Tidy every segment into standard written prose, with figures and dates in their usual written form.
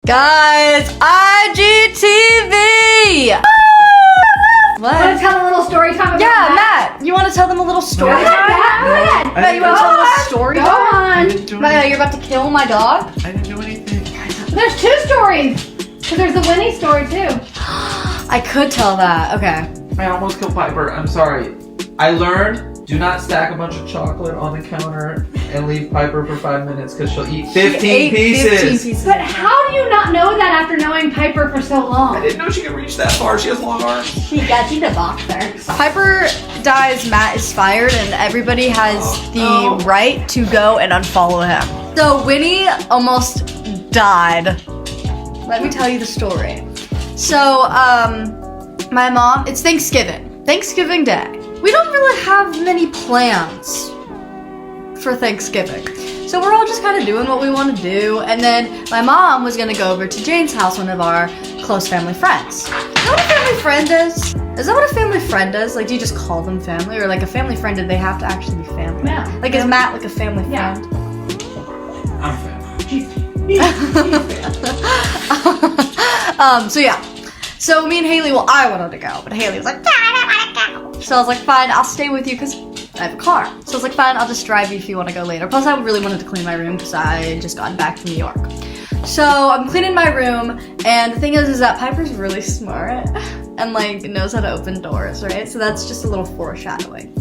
Guys, IGTV! What? Want to tell a little story time about Matt, you want to tell them a little story time? Go ahead. Matt, you want to tell them a story Go time? on. Matt, you're about to kill my dog? I didn't do anything. There's two stories. Because there's the Winnie story too. I could tell that. Okay. I almost killed Piper. I'm sorry. I learned, do not stack a bunch of chocolate on the counter and leave Piper for 5 minutes because she'll eat 15 pieces. But how do you not know that after knowing Piper for so I long? didn't know she could reach that far. She has long arms. She got you the boxer. Piper dies, Matt is fired, and everybody has the right to go and unfollow him. So Winnie almost died. Let me tell you the story. So, my mom, it's Thanksgiving Day. We don't really have many plans for Thanksgiving. So we're all just kind of doing what we want to do. And then my mom was going to go over to Jane's house, one of our close family friends. You know what a family friend is? Is that what a family friend is? Like, do you just call them family? Or like a family friend, do they have to actually be family? Yeah. Like, is Matt like a family Yeah. friend? I'm a fan. So yeah. So me and Haley, well, I wanted to go, but Haley was like, "No, I don't want to go." So I was like, fine, I'll stay with you because I have a car. So I was like, fine, I'll just drive you if you want to go later. Plus, I really wanted to clean my room because I had just gotten back from New York. So I'm cleaning my room, and the thing is that Piper's really smart and like knows how to open doors, right? So that's just a little foreshadowing.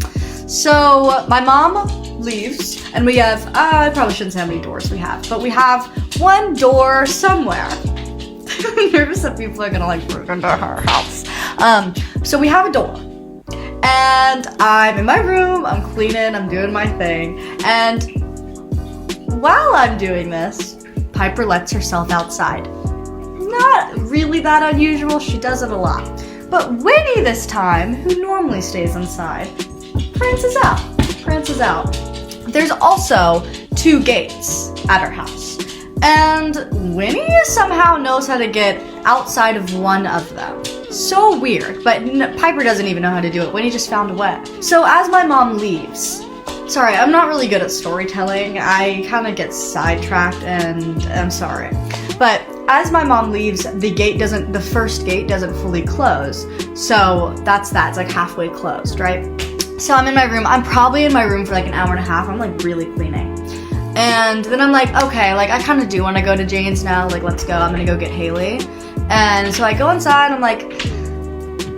So my mom leaves, and we have, I probably shouldn't say how many doors we have, but we have one door somewhere. I'm nervous that people are gonna like break into her house. So we have a door, and I'm in my room, I'm cleaning, I'm doing my thing, and while I'm doing this, Piper lets herself outside. Not really that unusual, she does it a lot. But Winnie this time, who normally stays inside, prances out. There's also 2 gates at her house. And Winnie somehow knows how to get outside of one of them. So weird, but Piper doesn't even know how to do it. Winnie just found a way. So as my mom leaves, sorry, I'm not really good at storytelling. I kind of get sidetracked and I'm sorry. But as my mom leaves, the first gate doesn't fully close. So that's that, it's like halfway closed, right? So I'm in my room. I'm probably in my room for like an hour and a half. I'm like really cleaning. And then I'm like, okay, like I kind of do want to go to Jane's now. Like, let's go. I'm going to go get Haley. And so I go inside. I'm like,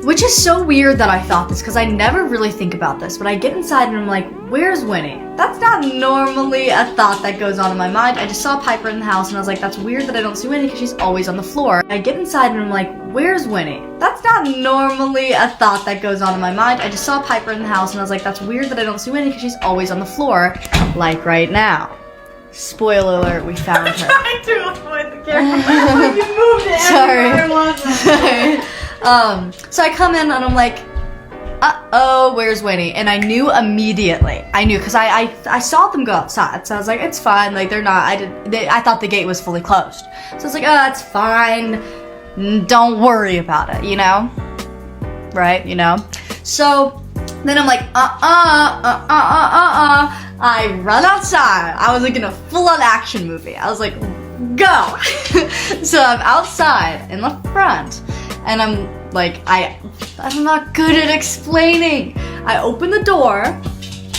which is so weird that I thought this because I never really think about this. But I get inside and I'm like, where's Winnie? That's not normally a thought that goes on in my mind. I just saw Piper in the house and I was like, that's weird that I don't see Winnie because she's always on the floor. I get inside and I'm like, where's Winnie? That's not normally a thought that goes on in my mind. I just saw Piper in the house and I was like, that's weird that I don't see Winnie because she's always on the floor, like right now. Spoiler alert, we found her. Trying to avoid the camera. You moved it. Sorry. So I come in and I'm like, uh-oh, where's Winnie? And I knew immediately. I knew because I saw them go outside. So I was like, it's fine. Like they're not. I thought the gate was fully closed. So I was like, oh, it's fine. Don't worry about it, you know? Right? You know? So then I'm like, I run outside. I was like in a full-on action movie. I was like, go. So I'm outside in the front and I'm like, I'm not good at explaining. I open the door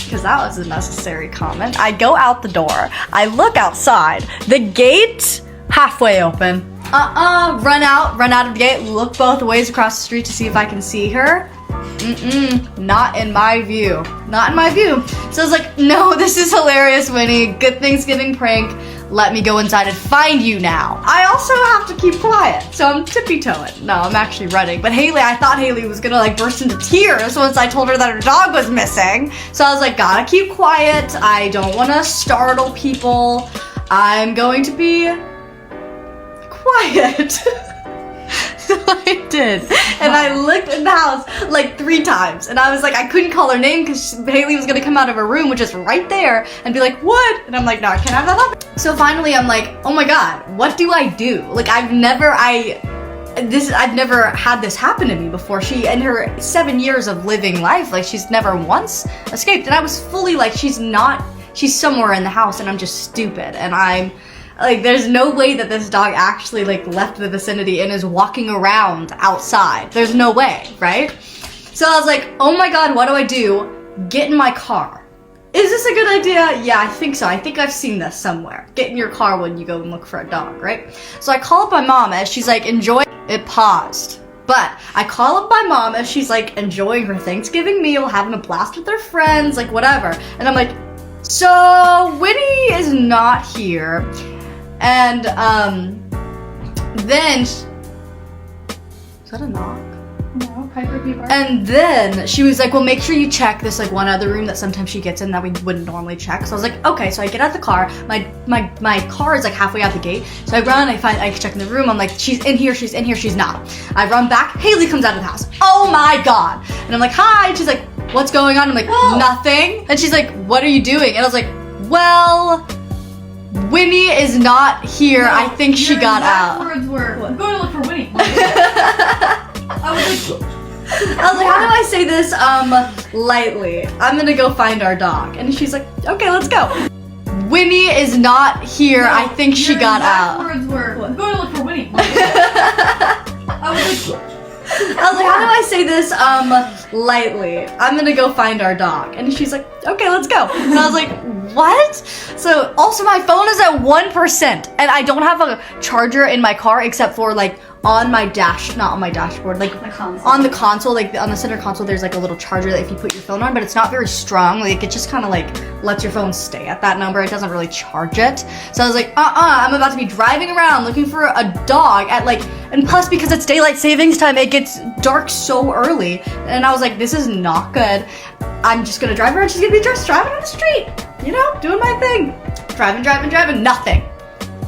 because that was a necessary comment. I go out the door. I look outside. The gate halfway open. Run out of the gate. Look both ways across the street to see if I can see her. Not in my view. So I was like, no, this is hilarious, Winnie. Good Thanksgiving prank. Let me go inside and find you now. I also have to keep quiet, so I'm tippy-toeing. No, I'm actually running. But I thought Haley was gonna like burst into tears once I told her that her dog was missing. So I was like, gotta keep quiet. I don't wanna startle people. I'm going to be quiet. So I did, and I looked in the house like 3 times, and I was like, I couldn't call her name because Haley was gonna come out of her room, which is right there, and be like, what? And I'm like, no, I can't have that happen. So finally, I'm like, oh my god, what do I do? Like, I've never had this happen to me before. She, in her 7 years of living life, like she's never once escaped, and I was fully like, she's somewhere in the house, and I'm just stupid, and I'm Like, there's no way that this dog actually, like, left the vicinity and is walking around outside. There's no way, right? So I was like, oh my god, what do I do? Get in my car. Is this a good idea? Yeah, I think so. I think I've seen this somewhere. Get in your car when you go and look for a dog, right? So I call up my mom as she's like, enjoy. It paused. But I call up my mom as she's like enjoying her Thanksgiving meal, having a blast with her friends, like whatever. And I'm like, so Winnie is not here. And then, is that a knock? No, Piper Beaver. And then she was like, well, make sure you check this like one other room that sometimes she gets in that we wouldn't normally check. So I was like, okay. So I get out the car. My car is like halfway out the gate. So I run, I check in the room. I'm like, she's in here, she's not. I run back. Haley comes out of the house. Oh my god. And I'm like, hi. And she's like, what's going on? I'm like, nothing. And she's like, what are you doing? And I was like, well, Winnie is not here. I think she got out. Words were, I'm going to look for Winnie. I was like, how do I say this lightly? I'm gonna go find our dog. And she's like, okay, let's go. Winnie is not here. I think she got out. Words were, I'm going to look for Winnie. I was like, how do I say this lightly? I'm gonna go find our dog. And she's like, okay, let's go. And I was like, what? So also my phone is at 1% and I don't have a charger in my car except for like on my not on my dashboard, like on the console, like on the center console, there's like a little charger that if you put your phone on, but it's not very strong. Like it just kind of like lets your phone stay at that number. It doesn't really charge it. So I was like, I'm about to be driving around looking for a dog at like, and plus because it's daylight savings time, it gets dark so early. And I was like, this is not good. I'm just gonna drive around. She's gonna be just driving on the street, you know, doing my thing. Driving, nothing.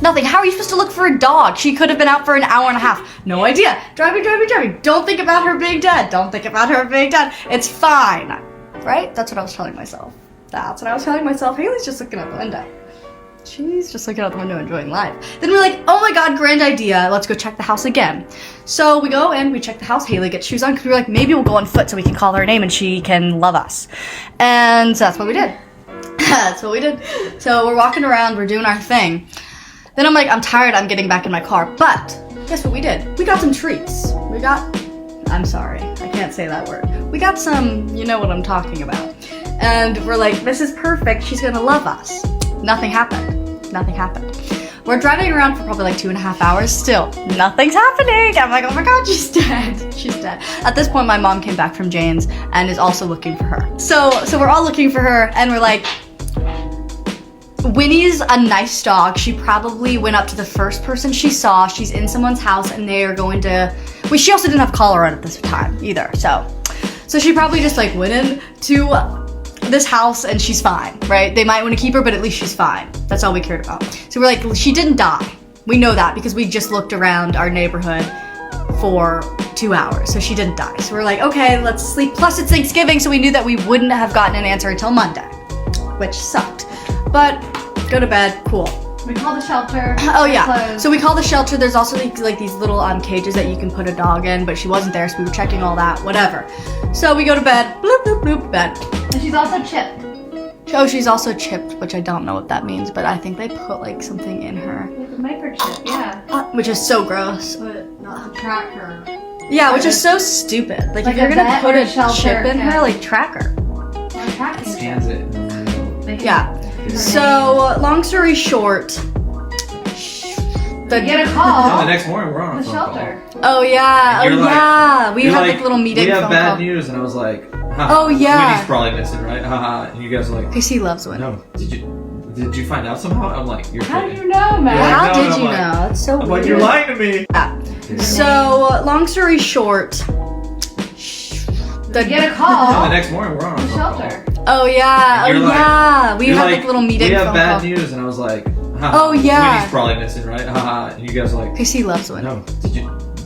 Nothing. How are you supposed to look for a dog? She could have been out for an hour and a half. No idea. Driving. Don't think about her being dead. It's fine. Right? That's what I was telling myself. Haley's just looking out the window. She's just looking out the window enjoying life. Then we're like, oh my god, grand idea. Let's go check the house again. So we go in, we check the house. Haley gets shoes on because we were like, maybe we'll go on foot so we can call her name and she can love us. And so that's what we did. So we're walking around, we're doing our thing. Then I'm like, I'm tired, I'm getting back in my car. But guess what we did? We got some treats. I'm sorry, I can't say that word. We got some, you know what I'm talking about. And we're like, this is perfect, she's gonna love us. Nothing happened. We're driving around for probably like 2.5 hours. Still, nothing's happening. I'm like, oh my god, she's dead. At this point, my mom came back from Jane's and is also looking for her. So we're all looking for her and we're like, Winnie's a nice dog. She probably went up to the first person she saw. She's in someone's house and they are going to, well, she also didn't have a collar on at this time either. So she probably just like went into this house and she's fine, right? They might want to keep her, but at least she's fine. That's all we cared about. So we're like, she didn't die. We know that because we just looked around our neighborhood for 2 hours. So she didn't die. So we're like, okay, let's sleep. Plus it's Thanksgiving, so we knew that we wouldn't have gotten an answer until Monday, which sucked. But go to bed, cool. We called the shelter. Oh yeah, so we called the shelter. There's also like these little cages that you can put a dog in, but she wasn't there, so we were checking all that, whatever. So we go to bed, bloop, bloop, bloop, bed. And she's also chipped. Oh, she's also chipped, which I don't know what that means, but I think they put like something in her. Like a microchip, yeah. Which is so gross. But not to track her. Yeah, which is so stupid. Like if you're gonna put a chip in her, like track her. Or track her. Scans it. Yeah. So, long story short, get a call. The next morning, we're on the shelter. Oh yeah, we had like little meeting. We have phone bad call. news, and I was like, oh yeah, Winnie's probably missing, right? Haha. And you guys are like, because he loves Winnie. No, did you find out somehow? I'm like, you're How do kidding. you know, man? Yeah, How no, did I'm you like- know? It's so I'm weird. like, you're lying to me. Yeah. So, long story short, Get a call. The next morning, we're on The a phone call. shelter. oh yeah, And you're like- we had like little meeting. We have phone bad call. news, and I was like, Oh, yeah. Winnie's probably missing, right? Haha. And you guys are like, Because he loves Winnie. no,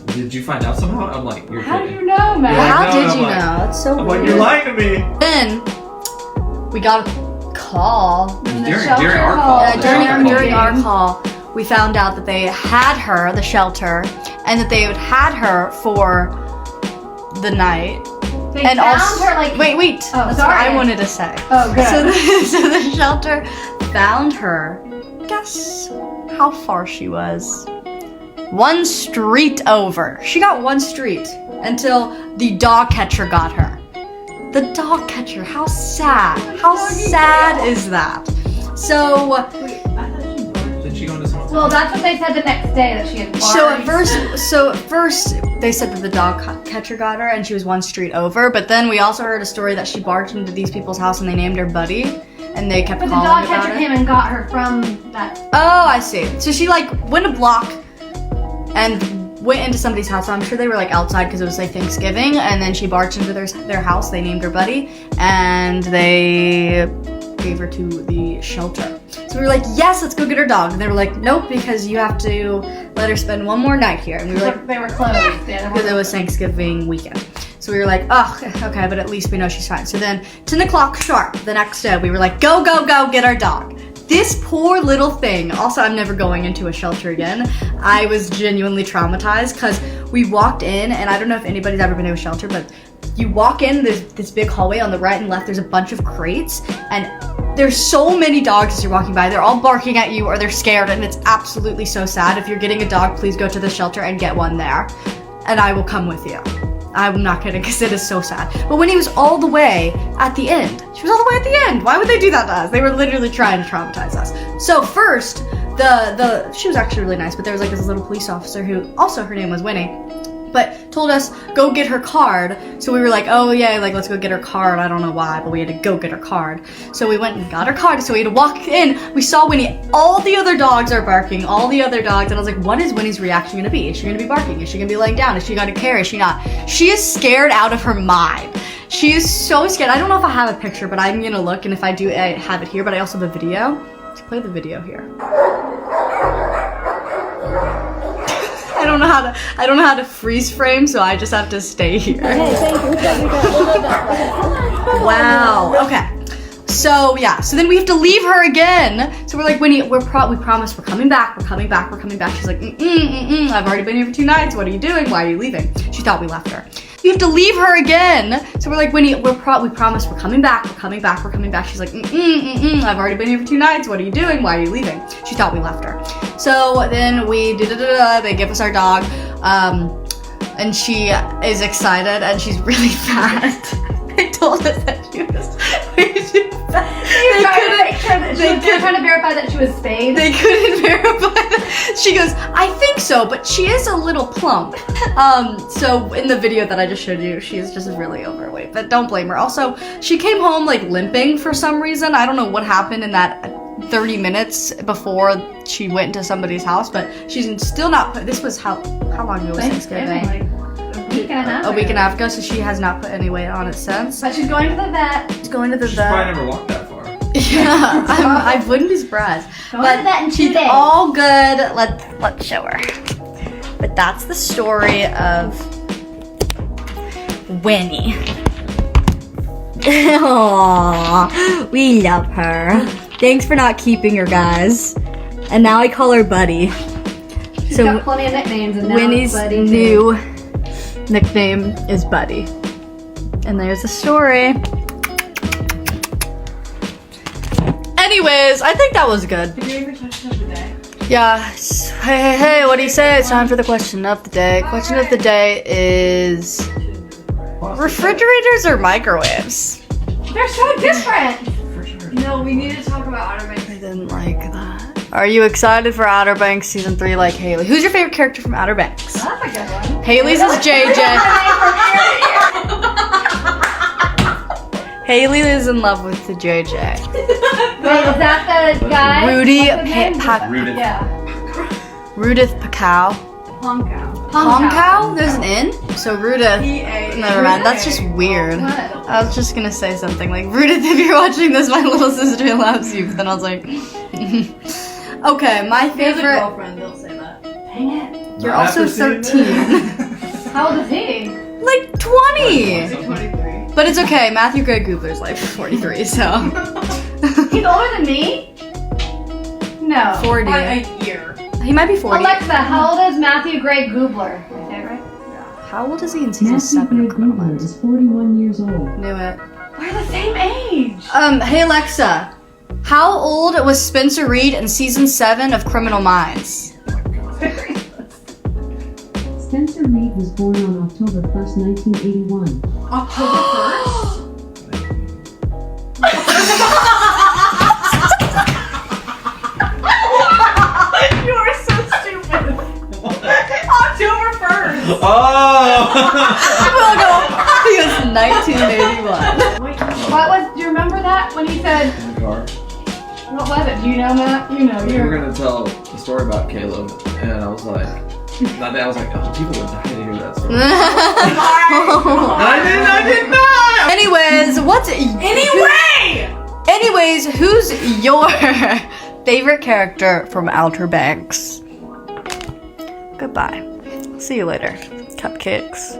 did you find out somehow? I'm like, you're How do kidding. you know, man? You're like, How no, did I'm you like- know? It's so I'm weird. like, you're lying to me. Then we got a call. And the During shelter our called. call. Yeah, the during shelter our call, we found out that they had her, the shelter, and that they had had her for the night. They and found also, her like. wait, Oh, that's sorry. what I wanted to say. Oh, good. So the shelter found her. Guess how far she was. 1 street over. She got 1 street until the dog catcher got her. The dog catcher, how sad. How sad is that? So, Did she go into someone's Well, that's what they said the next day, that she had barked. so at first they said that the dog catcher got her and she was 1 street over, but then we also heard a story that she barged into these people's house and they named her Buddy, and they kept But the calling dog about catcher it. came and got her from that. Oh, I see. So she like went a block and went into somebody's house. So I'm sure they were like outside because it was like Thanksgiving, and then she barged into their house. They named her Buddy, and they gave her to the shelter. So we were like, yes, let's go get her dog. And they were like, nope, because you have to let her spend 1 more night here. And we were like, They were closed. because it was Thanksgiving weekend. So we were like, oh, okay, but at least we know she's fine. So then 10 o'clock sharp the next day, we were like, go, go, go, get our dog. This poor little thing. Also, I'm never going into a shelter again. I was genuinely traumatized because we walked in, and I don't know if anybody's ever been to a shelter, but you walk in, there's this big hallway on the right and left, there's a bunch of crates, and there's so many dogs as you're walking by. They're all barking at you or they're scared, and it's absolutely so sad. If you're getting a dog, please go to the shelter and get one there, and I will come with you. I'm not kidding, because it is so sad. But Winnie was all the way at the end. She was all the way at the end. Why would they do that to us? They were literally trying to traumatize us. So first, she was actually really nice, but there was like this little police officer who, also her name was Winnie, but told us, go get her card. So we were like, oh yeah, like let's go get her card. I don't know why, but we had to go get her card. So we went and got her card. So we had to walk in. We saw Winnie. All the other dogs are barking. All the other dogs. And I was like, what is Winnie's reaction gonna be? Is she gonna be barking? Is she gonna be laying down? Is she gonna care? Is she not? She is scared out of her mind. She is so scared. I don't know if I have a picture, but I'm gonna look. And if I do, I have it here. But I also have a video. Let's play the video here. I don't know how to freeze frame, so I just have to stay here. Wow. Okay. So yeah. So then we have to leave her again. So we're like, Winnie, we promise we're coming back. We're coming back. We're coming back. She's like, I've already been here for 2 nights. What are you doing? Why are you leaving? She thought we left her. We have to leave her again. So we're like, Winnie, we promise we're coming back. We're coming back. We're coming back. She's like, I've already been here for 2 nights. What are you doing? Why are you leaving? She thought we left her. So then we they give us our dog, and she is excited and she's really fat. They told us that she was way too fat. They were trying to verify that she was spayed. They couldn't verify that. She goes, I think so, but she is a little plump. So in the video that I just showed you, she is just really overweight, but don't blame her. Also, she came home like limping for some reason. I don't know what happened in that 30 minutes before she went into somebody's house, but she's still not put, this was how long ago was Thanksgiving? Like a week and a half. A week and a half ago, so she has not put any weight on it since. But she's going to the vet. She's going to the She's vet. probably never walked that far. Yeah, I wouldn't be surprised. Going to the vet in 2 she's days. all good. Let's show her. But that's the story of Winnie. Aww, we love her. Thanks for not keeping her, guys. And now I call her Buddy. She's got plenty of nicknames, and now Winnie's it's Buddy new nickname is Buddy. And there's the story. Anyways, I think that was good. Did you ever touch of the day? Yeah. Hey, what do you say? It's time for the question of the day. Question of the day is refrigerators or microwaves? They're so different. No, we need to talk about Outer Banks. I didn't like that. Are you excited for Outer Banks season 3 like Haley? Who's your favorite character from Outer Banks? That's a good one. Haley's is JJ. Haley is in love with the JJ. Wait, is that the guy? Rudy What's his name? Rudith. Yeah. Rudith Pacow. Honkow. Honkow? There's an N? So Rudith. P-A. Never mind, that's just weird. What? I was just gonna say something like, Rudith, if you're watching this, my little sister loves you. But then I was like, okay, my He has a favorite. girlfriend, they'll say that. Dang it. You're Not also after seeing 13. How old is he? Like 20. 23. But it's okay, Matthew Gray Goobler's like 43, so. He's older than me? No. 40. By a year. He might be 40. Alexa, how old is Matthew Gray Goobler? Did I say it right? How old is he in season Matthew 7 of Gray Criminal Googler Minds? is 41 years old. Knew it. We're the same age. Hey Alexa, How old was Spencer Reed in season 7 of Criminal Minds? Spencer Reed was born on October 1st, 1981. October 1st? You are so stupid. October 1st. Oh! He was 1981. Wait, what was? Do you remember that when he said? In the car. What was it? Do you know, Matt? You know. We You're. were gonna tell the story about Caleb, and I was like, not that I was like, oh, people would die to hear that story. And I did not. Anyways, who's your favorite character from Outer Banks? Goodbye. See you later, cupcakes.